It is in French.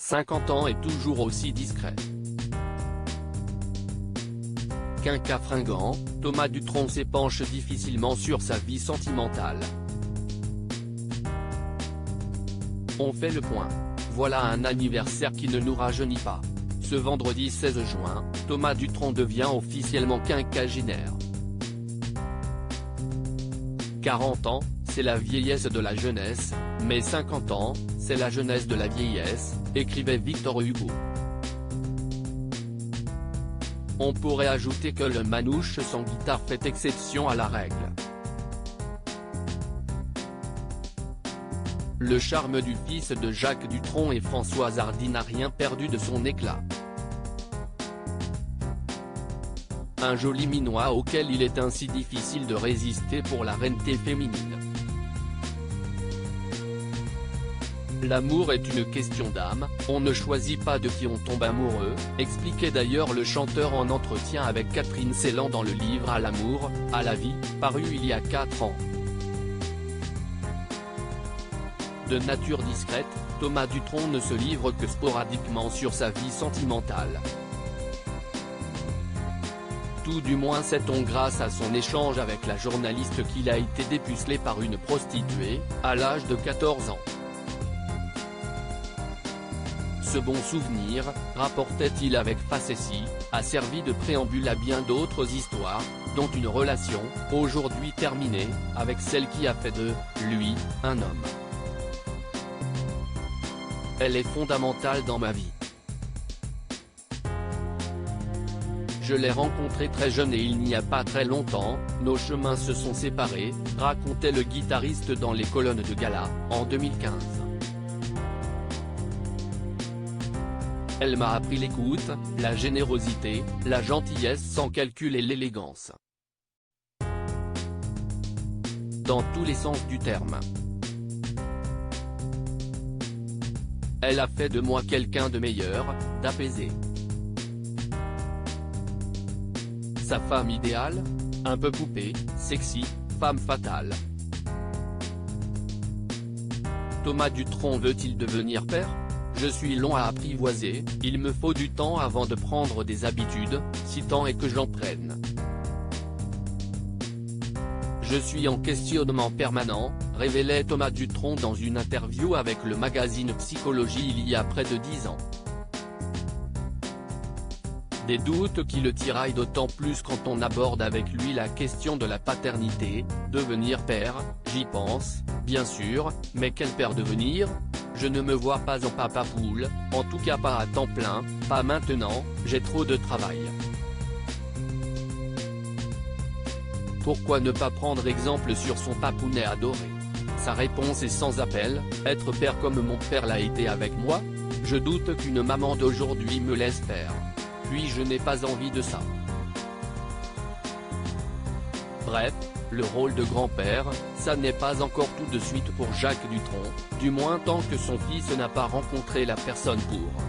50 ans et toujours aussi discret. Quinca fringant, Thomas Dutronc s'épanche difficilement sur sa vie sentimentale. On fait le point. Voilà un anniversaire qui ne nous rajeunit pas. Ce vendredi 16 juin, Thomas Dutronc devient officiellement quinquagénaire. 40 ans, c'est la vieillesse de la jeunesse, mais 50 ans, c'est la jeunesse de la vieillesse, écrivait Victor Hugo. On pourrait ajouter que le manouche sans guitare fait exception à la règle. Le charme du fils de Jacques Dutronc et Françoise Hardy n'a rien perdu de son éclat. Un joli minois auquel il est ainsi difficile de résister pour la reine-té féminine. L'amour est une question d'âme, on ne choisit pas de qui on tombe amoureux, expliquait d'ailleurs le chanteur en entretien avec Catherine Ceylan dans le livre À l'amour, à la vie, paru il y a 4 ans. De nature discrète, Thomas Dutronc ne se livre que sporadiquement sur sa vie sentimentale. Tout du moins sait-on grâce à son échange avec la journaliste qu'il a été dépucelé par une prostituée, à l'âge de 14 ans. Ce bon souvenir, rapportait-il avec facétie, a servi de préambule à bien d'autres histoires, dont une relation, aujourd'hui terminée, avec celle qui a fait de lui un homme. Elle est fondamentale dans ma vie. Je l'ai rencontré très jeune et il n'y a pas très longtemps, nos chemins se sont séparés, racontait le guitariste dans les colonnes de Gala, en 2015. Elle m'a appris l'écoute, la générosité, la gentillesse sans calcul et l'élégance. Dans tous les sens du terme. Elle a fait de moi quelqu'un de meilleur, d'apaisé. Sa femme idéale ? Un peu poupée, sexy, femme fatale. Thomas Dutronc veut-il devenir père ? Je suis long à apprivoiser, il me faut du temps avant de prendre des habitudes, si tant est que j'en prenne. Je suis en questionnement permanent, révélait Thomas Dutronc dans une interview avec le magazine Psychologie il y a près de 10 ans. Des doutes qui le tiraillent d'autant plus quand on aborde avec lui la question de la paternité, devenir père, j'y pense, bien sûr, mais quel père devenir ? Je ne me vois pas en papa poule, en tout cas pas à temps plein, pas maintenant, j'ai trop de travail. Pourquoi ne pas prendre exemple sur son papounet adoré ? Sa réponse est sans appel, être père comme mon père l'a été avec moi ? Je doute qu'une maman d'aujourd'hui me laisse faire. Puis je n'ai pas envie de ça. Bref, le rôle de grand-père, ça n'est pas encore tout de suite pour Jacques Dutronc, du moins tant que son fils n'a pas rencontré la personne pour.